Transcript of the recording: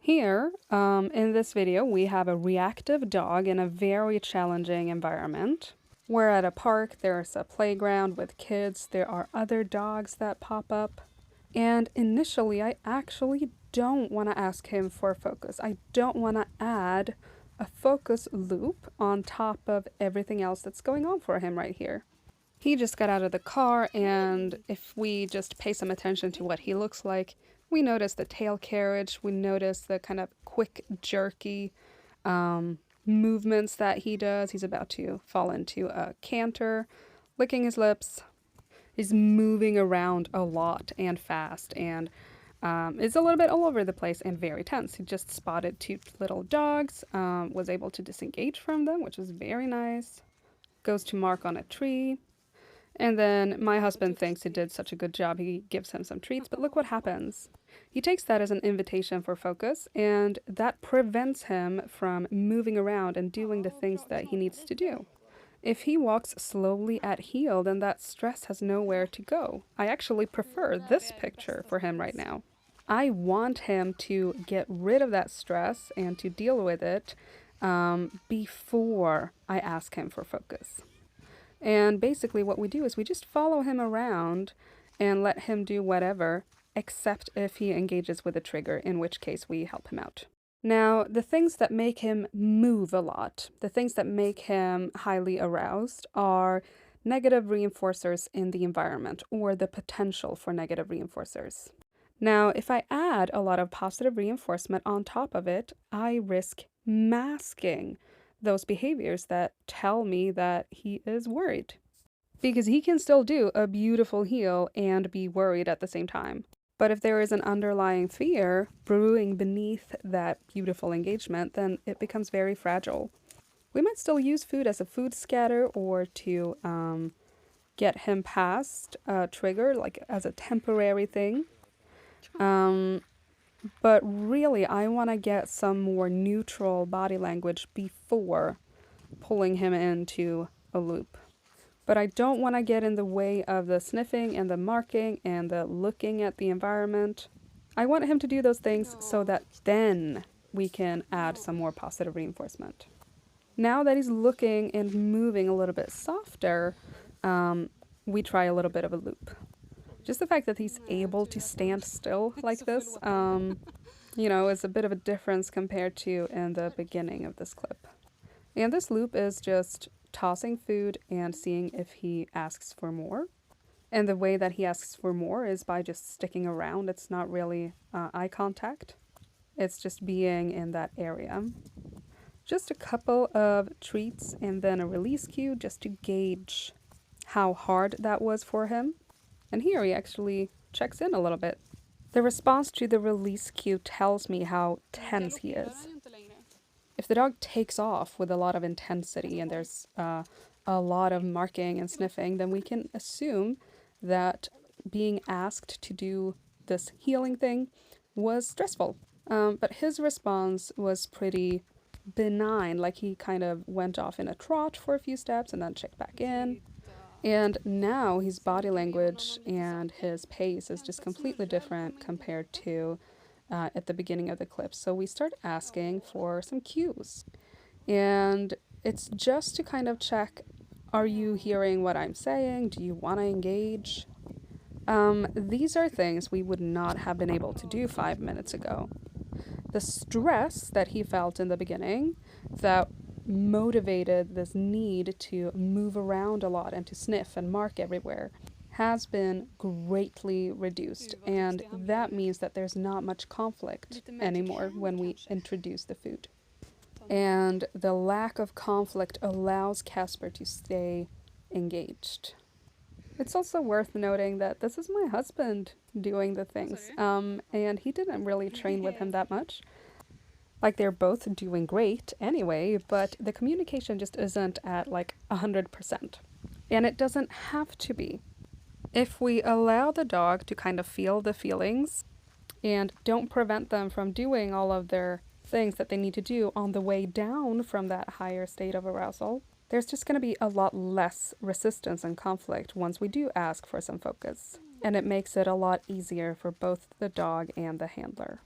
Here, in this video, we have a reactive dog in a very challenging environment. We're at a park, there's a playground with kids, there are other dogs that pop up. And initially, I actually don't want to ask him for focus. I don't want to add a focus loop on top of everything else that's going on for him right here. He just got out of the car, and if we just pay some attention to what he looks like, we notice the tail carriage, we notice the kind of quick, jerky movements that he does. He's about to fall into a canter, licking his lips. He's moving around a lot and fast, and is a little bit all over the place and very tense. He just spotted two little dogs, was able to disengage from them, which was very nice. Goes to mark on a tree. And then my husband thinks he did such a good job, he gives him some treats, but look what happens. He takes that as an invitation for focus, and that prevents him from moving around and doing the things that he needs to do. If he walks slowly at heel, then that stress has nowhere to go. I actually prefer this picture for him right now. I want him to get rid of that stress and to deal with it before I ask him for focus. And basically what we do is we just follow him around and let him do whatever, except if he engages with a trigger, in which case we help him out. Now, the things that make him move a lot, the things that make him highly aroused are negative reinforcers in the environment, or the potential for negative reinforcers. Now, if I add a lot of positive reinforcement on top of it, I risk masking those behaviors that tell me that he is worried. Because he can still do a beautiful heel and be worried at the same time. But if there is an underlying fear brewing beneath that beautiful engagement, then it becomes very fragile. We might still use food as a food scatter or to get him past a trigger, like as a temporary thing. But really, I want to get some more neutral body language before pulling him into a loop. But I don't want to get in the way of the sniffing and the marking and the looking at the environment. I want him to do those things so that then we can add some more positive reinforcement. Now that he's looking and moving a little bit softer, we try a little bit of a loop. Just the fact that he's able to stand still like this, is a bit of a difference compared to in the beginning of this clip. And this loop is just tossing food and seeing if he asks for more. And the way that he asks for more is by just sticking around. It's not really eye contact. It's just being in that area. Just a couple of treats and then a release cue just to gauge how hard that was for him. And here he actually checks in a little bit. The response to the release cue tells me how tense he is. If the dog takes off with a lot of intensity and there's a lot of marking and sniffing, then we can assume that being asked to do this healing thing was stressful. But his response was pretty benign, like he kind of went off in a trot for a few steps and then checked back in. And now his body language and his pace is just completely different compared to at the beginning of the clip. So we start asking for some cues. And it's just to kind of check, are you hearing what I'm saying? Do you want to engage? These are things we would not have been able to do 5 minutes ago. The stress that he felt in the beginning that motivated this need to move around a lot and to sniff and mark everywhere has been greatly reduced, and that means that there's not much conflict anymore when we introduce the food. And the lack of conflict allows Casper to stay engaged. It's also worth noting that this is my husband doing the things, and he didn't really train with him that much. Like, they're both doing great anyway, but the communication just isn't at like 100%. And it doesn't have to be. If we allow the dog to kind of feel the feelings and don't prevent them from doing all of their things that they need to do on the way down from that higher state of arousal, there's just going to be a lot less resistance and conflict once we do ask for some focus. And it makes it a lot easier for both the dog and the handler.